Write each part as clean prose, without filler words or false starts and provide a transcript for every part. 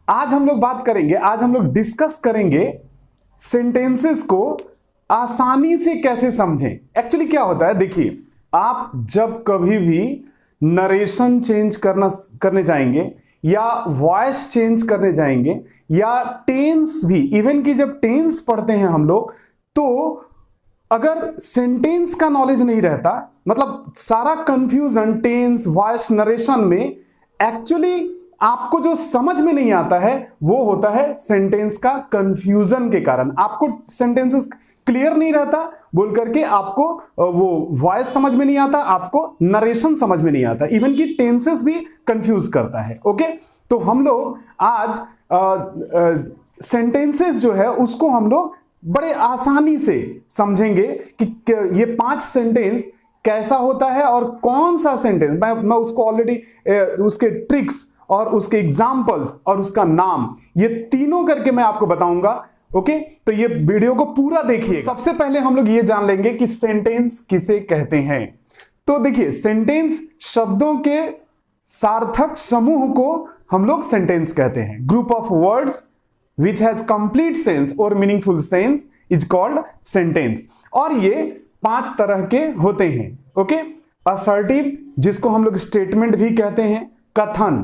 आज हम लोग बात करेंगे, आज हम लोग डिस्कस करेंगे सेंटेंसेस को आसानी से कैसे समझें। एक्चुअली क्या होता है, देखिए आप जब कभी भी नरेशन चेंज करने जाएंगे या वॉइस चेंज करने जाएंगे या टेंस भी, इवन कि जब टेंस पढ़ते हैं हम लोग, तो अगर सेंटेंस का नॉलेज नहीं रहता, मतलब सारा कंफ्यूजन टेंस वॉइस नरेशन में, एक्चुअली आपको जो समझ में नहीं आता है वो होता है सेंटेंस का कंफ्यूजन के कारण। आपको सेंटेंसेस क्लियर नहीं रहता बोल करके आपको वो वॉइस समझ में नहीं आता, आपको नरेशन समझ में नहीं आता, इवन कि टेंसेस भी कंफ्यूज करता है। ओके, तो हम लोग आज सेंटेंसेस जो है उसको हम लोग बड़े आसानी से समझेंगे कि ये 5 सेंटेंस कैसा होता है और कौन सा सेंटेंस, मैं उसको ऑलरेडी उसके ट्रिक्स और उसके एग्जाम्पल्स और उसका नाम, ये तीनों करके मैं आपको बताऊंगा। ओके, तो ये वीडियो को पूरा देखिए। सबसे पहले हम लोग ये जान लेंगे कि सेंटेंस किसे कहते हैं। तो देखिए, सेंटेंस शब्दों के सार्थक समूह को हम लोग सेंटेंस कहते हैं। Group of words which has complete sense or meaningful sense is called sentence। और ये 5 तरह के होते हैं। ओके, असर्टिव, जिसको हम लोग स्टेटमेंट भी कहते हैं, कथन,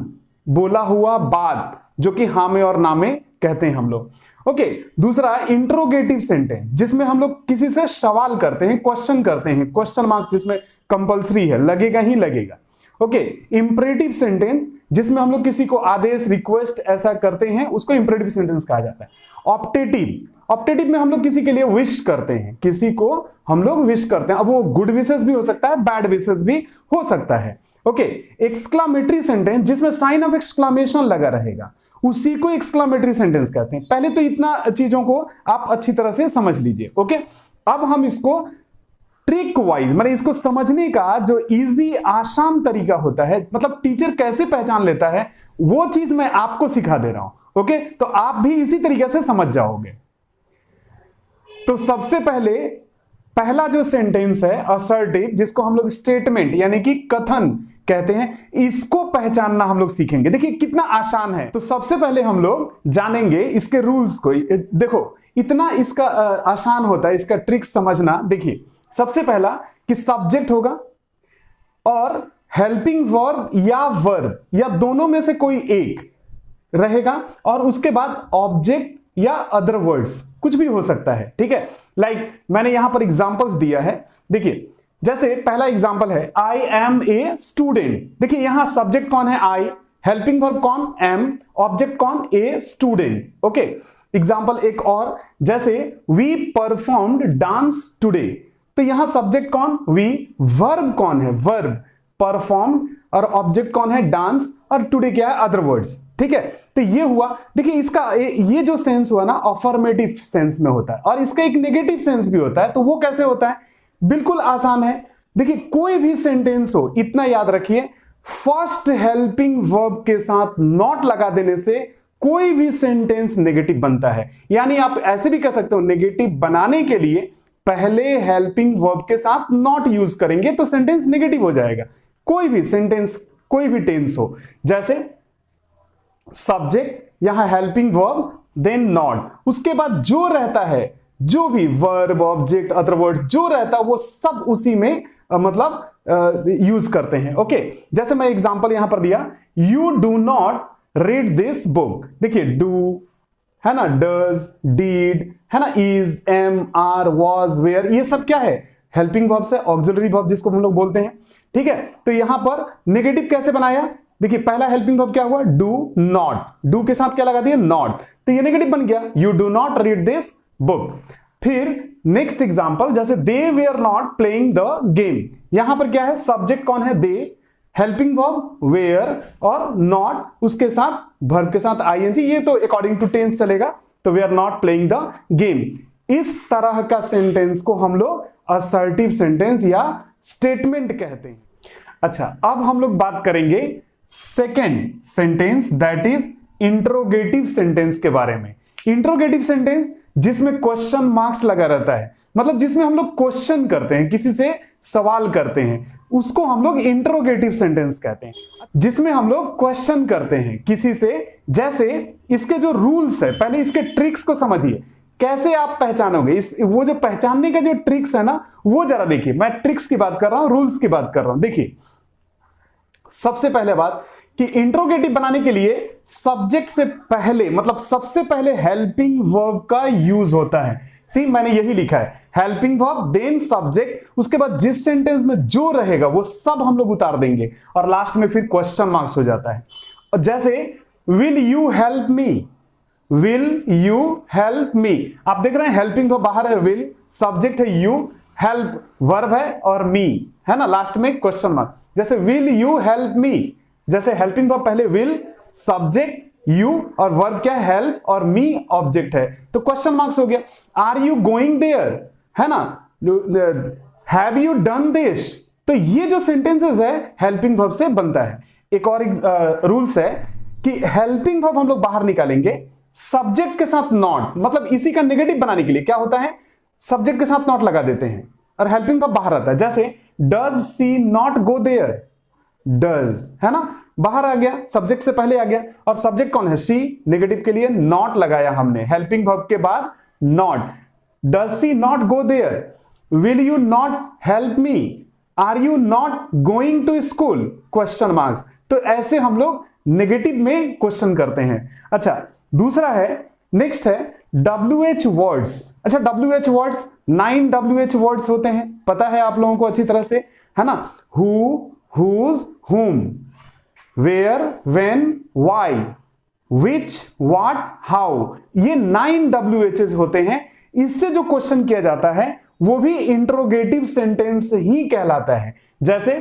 बोला हुआ बात, जो कि हाँ में और ना में कहते हैं हम लोग। ओके, दूसरा इंट्रोगेटिव सेंटेंस, जिसमें हम लोग किसी से सवाल करते हैं, क्वेश्चन करते हैं, क्वेश्चन मार्क्स जिसमें कंपलसरी है, लगेगा ही लगेगा। ओके, इंपरेटिव सेंटेंस, जिसमें हम लोग किसी को आदेश, रिक्वेस्ट ऐसा करते हैं, उसको इंपरेटिव सेंटेंस कहा जाता है। ऑप्टेटिव, ऑप्टेटिव में हम लोग किसी के लिए विश करते हैं, किसी को हम लोग विश करते हैं, अब वो गुड विशेस भी हो सकता है, बैड विशेस भी हो सकता है। ओके, एक्सक्लामेटरी सेंटेंस, जिसमें साइन ऑफ एक्सक्लामेशन लगा रहेगा, उसी को एक्सक्लामेटरी सेंटेंस कहते हैं। पहले तो इतना चीजों को आप अच्छी तरह से समझ लीजिए। ओके, अब हम इसको ट्रिक वाइज, मतलब इसको समझने का जो इजी आसान तरीका होता है, मतलब टीचर कैसे पहचान लेता है, वो चीज मैं आपको सिखा दे रहा हूं। ओके, तो आप भी इसी तरीके से समझ जाओगे। तो सबसे पहले पहला जो सेंटेंस है असर्टिव, जिसको हम लोग स्टेटमेंट यानी कि कथन कहते हैं, इसको पहचानना हम लोग सीखेंगे। देखिए कितना आसान है। तो सबसे पहले हम लोग जानेंगे इसके रूल्स को। देखो इतना इसका आसान होता है इसका ट्रिक समझना। देखिए सबसे पहला कि सब्जेक्ट होगा और हेल्पिंग वर्ब या वर्ब या दोनों में से कोई एक रहेगा, और उसके बाद ऑब्जेक्ट या अदर वर्ड्स कुछ भी हो सकता है। ठीक है, लाइक मैंने यहां पर एग्जांपल्स दिया है। देखिए जैसे पहला एग्जांपल है आई एम ए स्टूडेंट। देखिए यहां सब्जेक्ट कौन है, आई, हेल्पिंग वर्ब कौन, एम, ऑब्जेक्ट कौन, ए, स्टूडेंट। ओके, एग्जांपल एक और, जैसे वी परफॉर्म्ड डांस टुडे। तो यहां सब्जेक्ट कौन, वी, वर्ब कौन है, वर्ब, परफॉर्म, और ऑब्जेक्ट कौन है, डांस, और टुडे क्या है, अदर वर्ड्स। ठीक है, तो ये हुआ। देखिए इसका ये जो सेंस हुआ ना अफर्मेटिव सेंस में होता है, और इसका एक नेगेटिव सेंस भी होता है। तो वो कैसे होता है, बिल्कुल आसान है। देखिए कोई भी सेंटेंस हो, इतना याद रखिए, फर्स्ट हेल्पिंग वर्ब के साथ नॉट लगा देने से कोई भी सेंटेंस नेगेटिव बनता है। यानी आप ऐसे भी कह सकते हो, नेगेटिव बनाने के लिए पहले हेल्पिंग वर्ब के साथ नॉट यूज करेंगे तो सेंटेंस नेगेटिव हो जाएगा। कोई भी सेंटेंस, कोई भी टेंस हो, जैसे सब्जेक्ट, यहां हेल्पिंग वर्ब, देन नॉट, उसके बाद जो रहता है, जो भी वर्ब, ऑब्जेक्ट, अदर वर्ड्स जो रहता है वो सब उसी में मतलब यूज करते हैं। ओके, जैसे मैं एग्जांपल यहां पर दिया, you do not read this book. देखिए डू है ना, डज, डीड है ना, is, am, are, was, were, ये सब क्या है, हेल्पिंग वर्ब से ऑक्सिलरी वर्ब जिसको हम लोग बोलते हैं। ठीक है, तो यहां पर नेगेटिव कैसे बनाया, देखिए पहला हेल्पिंग वर्ब क्या हुआ, डू नॉट, डू के साथ क्या लगा दिया, नॉट, तो ये नेगेटिव बन गया, you do not read this book. फिर नेक्स्ट एग्जांपल, जैसे they were not playing the game. यहां पर क्या है, सब्जेक्ट कौन है, दे, हेल्पिंग वर्ब वेयर, और नॉट उसके साथ वर्ब के साथ आईएनजी, ये तो अकॉर्डिंग टू टेंस चलेगा, तो we are not playing the game. इस तरह का सेंटेंस को हम लोग असर्टिव सेंटेंस या स्टेटमेंट कहते हैं। अच्छा, अब हम लोग बात करेंगे second sentence, that is interrogative sentence के बारे में। इंट्रोगेटिव सेंटेंस जिसमें क्वेश्चन मार्क्स लगा रहता है, मतलब जिसमें हम लोग क्वेश्चन करते हैं, किसी से सवाल करते हैं, उसको हम लोग इंटरोगेटिव सेंटेंस कहते हैं, जिसमें हम लोग क्वेश्चन करते हैं किसी से। जैसे इसके जो रूल्स है, पहले इसके ट्रिक्स को समझिए, कैसे आप पहचानोगे। वो जो पहचानने का जो ट्रिक्स है ना, वो जरा देखिए। मैं ट्रिक्स की बात कर रहा हूं, रूल्स की बात कर रहा हूं। देखिए, सबसे पहले बात कि इंट्रोगेटिव बनाने के लिए सब्जेक्ट से पहले, मतलब सबसे पहले हेल्पिंग वर्ब का यूज होता है। सी, मैंने यही लिखा है, हेल्पिंग वर्ब देन सब्जेक्ट, उसके बाद जिस सेंटेंस में जो रहेगा वो सब हम लोग उतार देंगे, और लास्ट में फिर क्वेश्चन मार्क्स हो जाता है। और जैसे will you help me, will you help me, आप देख रहे हैं हेल्पिंग वर्ब बाहर है, विल, सब्जेक्ट है यू, हेल्प वर्ब है, और मी है ना, लास्ट में क्वेश्चन मार्क। जैसे विल यू हेल्प मी, जैसे हेल्पिंग वर्ब पहले विल, सब्जेक्ट यू, और वर्ब क्या है, हेल्प, और मी ऑब्जेक्ट है, तो क्वेश्चन मार्क्स हो गया। आर यू गोइंग देयर, है ना, हैव यू डन दिस, तो ये जो सेंटेंसेस है हेल्पिंग वर्ब से बनता है। एक और रूल्स है कि हेल्पिंग वर्ब हम लोग बाहर निकालेंगे सब्जेक्ट के साथ नॉट, मतलब इसी का नेगेटिव बनाने के लिए क्या होता है, सब्जेक्ट के साथ नॉट लगा देते हैं और हेल्पिंग वर्ब बाहर आता है। जैसे does she not go there, does है ना, बाहर आ गया, सब्जेक्ट से पहले आ गया, और सब्जेक्ट कौन है, सी, नेगेटिव के लिए नॉट लगाया हमने, हेल्पिंग वर्ब के बाद not. Does she not go there, will you not help me, are you not going to school, question marks. तो ऐसे हम लोग नेगेटिव में क्वेश्चन करते हैं। अच्छा, दूसरा है, नेक्स्ट है WH वर्ड्स। अच्छा, WH वर्ड्स 9 WH वर्ड्स होते हैं, पता है आप लोगों को अच्छी तरह से, है ना, who, whose, whom, where, when, why, which, what, how, ये 9 WHs होते हैं। इससे जो क्वेश्चन किया जाता है वो भी इंट्रोगेटिव सेंटेंस ही कहलाता है। जैसे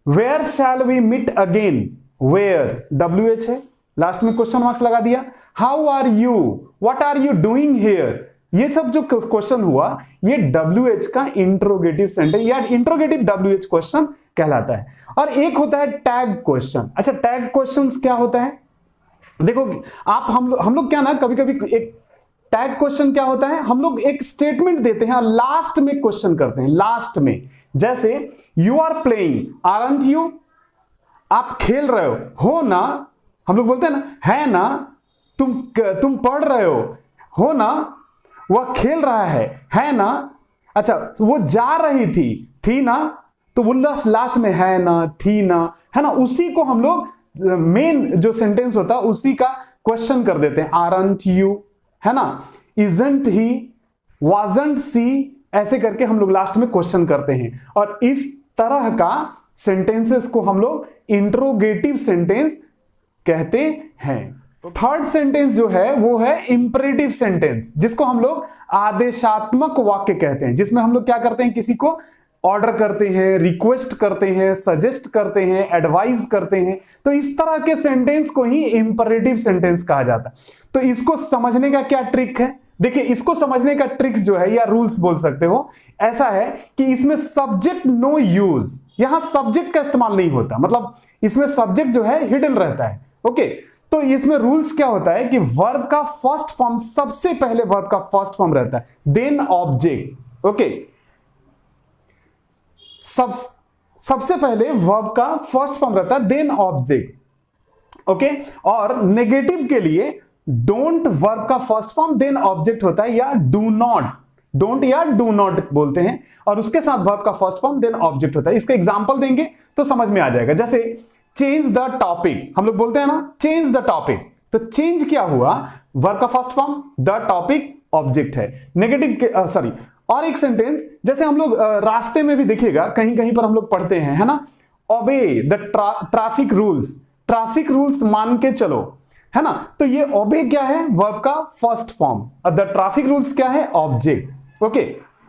where shall we meet again, where WH है, लास्ट में क्वेश्चन मार्क्स लगा दिया। How are you, what are you doing here, ये सब जो क्वेश्चन हुआ ये WH का इंट्रोगेटिव सेंटेंस या इंट्रोगेटिव WH क्वेश्चन कहलाता है। और एक होता है टैग क्वेश्चन। अच्छा, टैग क्वेश्चंस क्या होता है, देखो आप हम लोग क्या ना, कभी कभी एक टैग क्वेश्चन क्या होता है, हम लोग एक स्टेटमेंट देते हैं और लास्ट में क्वेश्चन करते हैं, लास्ट में। जैसे you are playing, aren't you, आप खेल रहे हो ना, हम लोग बोलते हैं ना, है ना, तुम पढ़ रहे हो ना, वह खेल रहा है ना। अच्छा, वो जा रही थी ना, तो वो लास्ट में है ना, थी ना, है ना, उसी को हम लोग मेन जो सेंटेंस होता है उसी का क्वेश्चन कर देते हैं, आरंट यू, है ना, इजंट ही, वाजंट सी, ऐसे करके हम लोग लास्ट में क्वेश्चन करते हैं। और इस तरह का सेंटेंसेस को हम लोग इंट्रोगेटिव सेंटेंस कहते हैं। तो थर्ड सेंटेंस जो है वो है इंपरेटिव सेंटेंस, जिसको हम लोग आदेशात्मक वाक्य कहते हैं, जिसमें हम लोग क्या करते हैं, किसी को ऑर्डर करते हैं, रिक्वेस्ट करते हैं, सजेस्ट करते हैं, एडवाइज करते हैं। तो इस तरह के सेंटेंस को ही इंपरेटिव सेंटेंस कहा जाता है। तो इसको समझने का क्या ट्रिक है, देखिए इसको समझने का ट्रिक्स जो है या रूल्स बोल सकते हो, ऐसा है कि इसमें सब्जेक्ट नो यूज, यहां सब्जेक्ट का इस्तेमाल नहीं होता, मतलब इसमें सब्जेक्ट जो है हिडन रहता है। ओके, तो इसमें रूल्स क्या होता है कि वर्ब का फर्स्ट फॉर्म, सबसे पहले वर्ब का फर्स्ट फॉर्म रहता है, देन ऑब्जेक्ट। ओके, सबसे पहले वर्ब का फर्स्ट फॉर्म रहता है, देन ऑब्जेक्ट। ओके, और नेगेटिव के लिए डोंट वर्ब का फर्स्ट फॉर्म देन ऑब्जेक्ट होता है, या डू नॉट, डोंट या डू नॉट बोलते हैं, और उसके साथ वर्ब का फर्स्ट फॉर्म देन ऑब्जेक्ट होता है। इसका एग्जांपल देंगे तो समझ में आ जाएगा। जैसे चेंज द टॉपिक, हम लोग बोलते हैं ना चेंज द टॉपिक, तो चेंज क्या हुआ, वर्ब का first form, the topic object है। नेगेटिव सॉरी, और एक सेंटेंस जैसे हम लोग रास्ते में भी देखिएगा, कहीं कहीं पर हम लोग पढ़ते हैं, है ना, obey the traffic rules, traffic rules मान के चलो, है ना, तो ये ओबे क्या है, वर्ब का फर्स्ट फॉर्म, और द ट्रैफिक रूल्स क्या है, ऑब्जेक्ट। ओके,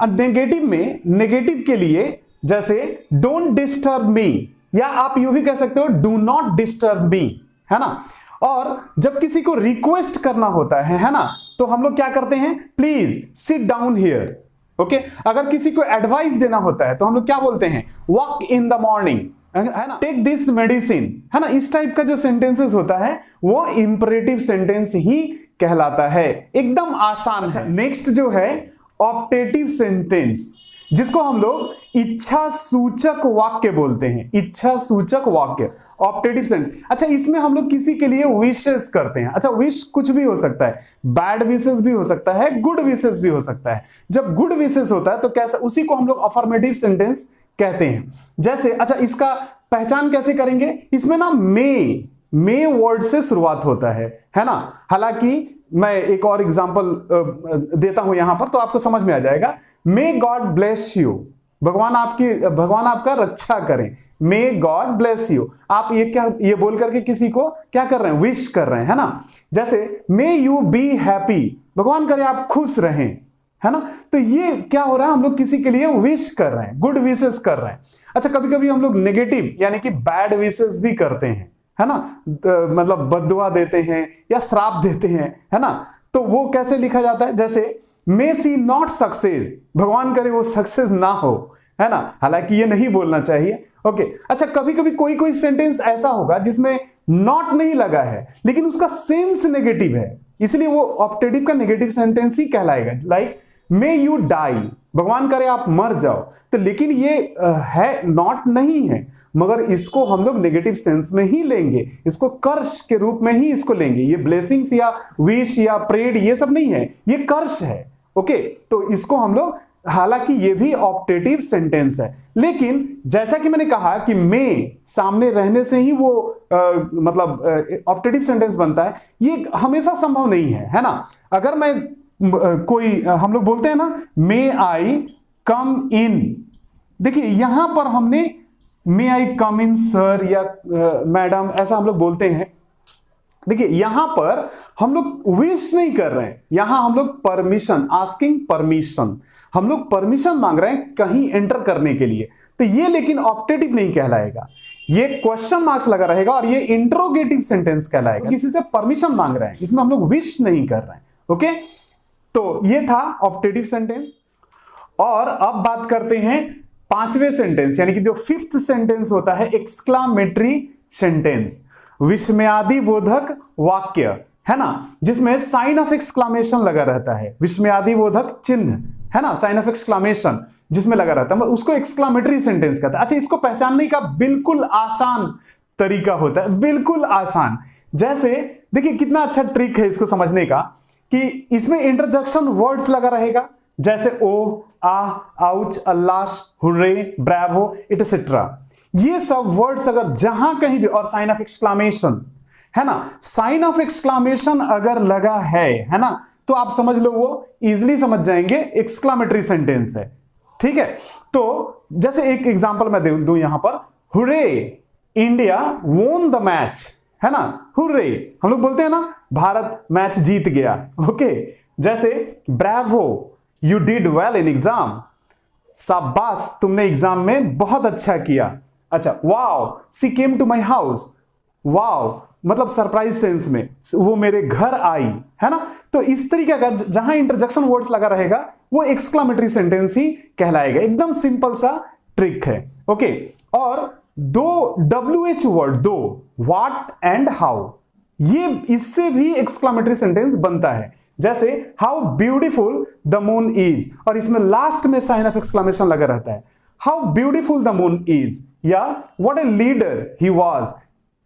नेगेटिव में, नेगेटिव के लिए जैसे डोंट डिस्टर्ब मी, या आप यूं भी कह सकते हो डू नॉट डिस्टर्ब मी, है ना। और जब किसी को रिक्वेस्ट करना होता है ना, तो हम लोग क्या करते हैं, please sit down here. Okay, अगर किसी को एडवाइस देना होता है तो हम लोग क्या बोलते हैं, वॉक इन द मॉर्निंग, है ना, टेक दिस मेडिसिन, है ना। इस टाइप का जो सेंटेंसेस होता है वो इंपरेटिव सेंटेंस ही कहलाता है, एकदम आसान है। नेक्स्ट जो है ऑप्टेटिव सेंटेंस, जिसको हम लोग इच्छा सूचक वाक्य बोलते हैं। इच्छा सूचक वाक्य, ऑप्टेटिव सेंटेंस। अच्छा, इसमें हम लोग किसी के लिए विशेस करते हैं। अच्छा, विश कुछ भी हो सकता है, बैड विशेस भी हो सकता है, गुड विशेस भी हो सकता है। जब गुड विशेस होता है तो कैसा, उसी को हम लोग अफर्मेटिव सेंटेंस कहते हैं। जैसे, अच्छा, इसका पहचान कैसे करेंगे? इसमें ना मे वर्ड से शुरुआत होता है ना। हालांकि मैं एक और एग्जांपल देता हूं यहां पर तो आपको समझ में आ जाएगा। मे गॉड ब्लेस यू, भगवान आपका रक्षा करें। मे गॉड ब्लेस यू, आप ये बोल करके किसी को क्या कर रहे हैं? विश कर रहे हैं, है ना। जैसे मे यू बी हैप्पी, भगवान करे आप खुश रहें, है ना। तो ये क्या हो रहा है? हम लोग किसी के लिए विश कर रहे हैं, गुड विशेस कर रहे हैं। अच्छा, कभी कभी हम लोग नेगेटिव यानी कि बैड विशेस भी करते हैं, है ना। मतलब बद्दुआ देते हैं या श्राप देते हैं, है ना। तो वो कैसे लिखा जाता है? जैसे मे सी नॉट सक्सेस, भगवान करे वो सक्सेस ना हो, है ना। हालांकि ये नहीं बोलना चाहिए। ओके, अच्छा, कभी कभी कोई सेंटेंस ऐसा होगा जिसमें नॉट नहीं लगा है लेकिन उसका सेंस नेगेटिव है, इसलिए वो ऑप्टेटिव का नेगेटिव सेंटेंस ही कहलाएगा। लाइक मे यू डाई, भगवान करे आप मर जाओ। तो लेकिन ये है, नॉट नहीं है, मगर इसको हम लोग नेगेटिव सेंस में ही लेंगे, इसको कर्ष के रूप में ही इसको लेंगे। ये ब्लेसिंग्स या विश या प्रेड ये सब नहीं है, ये कर्ष है। ओके, तो इसको हम लोग, हालांकि ये भी ऑप्टेटिव सेंटेंस है, लेकिन जैसा कि मैंने कहा कि मे सामने रहने से ही वो मतलब ऑप्टेटिव सेंटेंस बनता है, ये हमेशा संभव नहीं है ना। अगर मैं हम लोग बोलते हैं ना, मे आई कम इन, देखिए यहां पर हमने मे आई कम इन सर या मैडम ऐसा हम लोग बोलते हैं। देखिए यहां पर हम लोग विश नहीं कर रहे हैं, यहां हम लोग परमिशन, आस्किंग परमिशन, हम लोग परमिशन मांग रहे हैं कहीं एंटर करने के लिए। तो ये लेकिन ऑप्टेटिव नहीं कहलाएगा, ये क्वेश्चन मार्क्स लगा रहेगा और ये इंट्रोगेटिव सेंटेंस कहलाएगा। किसी से परमिशन मांग रहे हैं, इसमें हम लोग विश नहीं कर रहे हैं। ओके, तो ये था ऑप्टेटिव सेंटेंस। और अब बात करते हैं पांचवें सेंटेंस, यानी कि जो फिफ्थ सेंटेंस होता है, एक्सक्लामेटरी सेंटेंस, विस्मयादि बोधक वाक्य, है ना, जिसमें साइन ऑफ एक्सक्लामेशन लगा रहता है, विस्मयादि बोधक चिन्ह, है ना, साइन ऑफ एक्सक्लामेशन जिसमें लगा रहता है, उसको एक्सक्लामेटरी सेंटेंस कहता है। अच्छा, इसको पहचानने का बिल्कुल आसान तरीका होता है, बिल्कुल आसान। जैसे देखिए कितना अच्छा ट्रिक है इसको समझने का, कि इसमें इंटरजेक्शन वर्ड्स लगा रहेगा, जैसे ओ, आ, आउच, अल्लाश, हुर्रे, ब्रावो, एटसेट्रा। ये सब वर्ड्स अगर जहां कहीं भी, और साइन ऑफ एक्सक्लामेशन, है ना, साइन ऑफ एक्सक्लामेशन अगर लगा है ना, तो आप समझ लो वो इजीली समझ जाएंगे एक्सक्लामेटरी सेंटेंस है। ठीक है, तो जैसे एक एग्जांपल मैं दूं यहां पर, hurray India won the match, है ना, हुर्रे हम लोग बोलते हैं ना, भारत मैच जीत गया। ओके, जैसे bravo you did well in exam, शाबाश तुमने एग्जाम में बहुत अच्छा किया। अच्छा, wow she came to my house, wow मतलब सरप्राइज सेंस में वो मेरे घर आई, है ना। तो इस तरीके का जहां इंटरजेक्शन वर्ड्स लगा रहेगा वो एक्सक्लामेटरी सेंटेंस ही कहलाएगा। एकदम सिंपल सा ट्रिक है। ओके, और दो WH वर्ड, दो, व्हाट एंड हाउ, ये इससे भी एक्सक्लामेटरी सेंटेंस बनता है। जैसे how beautiful the moon is, और इसमें लास्ट में साइन ऑफ एक्सक्लामेशन लगा रहता है, how beautiful the moon is, या what a leader he was,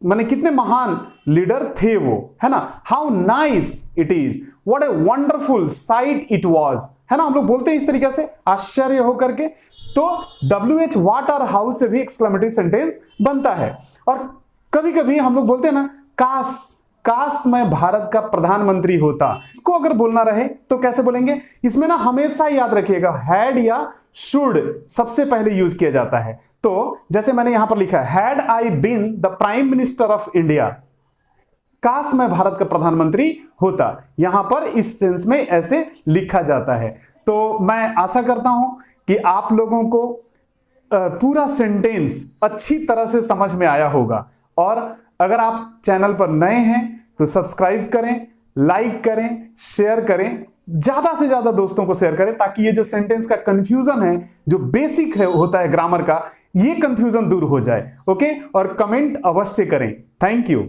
माने कितने महान लीडर थे वो, है ना। How nice it is, what a wonderful sight it was, है ना। हम लोग बोलते हैं इस तरीके से आश्चर्य होकर के। तो WH व्हाट और हाउ से भी एक्सक्लेमेटरी सेंटेंस बनता है। और कभी कभी हम लोग बोलते हैं ना, काश मैं भारत का प्रधानमंत्री होता, इसको अगर बोलना रहे तो कैसे बोलेंगे? इसमें ना हमेशा याद रखिएगा हैड या शुड सबसे पहले यूज किया जाता है। तो जैसे मैंने यहां पर लिखा है, had I been the prime minister of India, काश मैं भारत का प्रधानमंत्री होता, यहां पर इस सेंस में ऐसे लिखा जाता है। तो मैं आशा करता हूं कि आप लोगों को पूरा सेंटेंस अच्छी तरह से समझ में आया होगा। और अगर आप चैनल पर नए हैं तो सब्सक्राइब करें, लाइक करें, शेयर करें, ज्यादा से ज्यादा दोस्तों को शेयर करें, ताकि ये जो सेंटेंस का कंफ्यूजन है, जो बेसिक है होता है ग्रामर का, ये कंफ्यूजन दूर हो जाए। ओके, और कमेंट अवश्य करें। Thank you.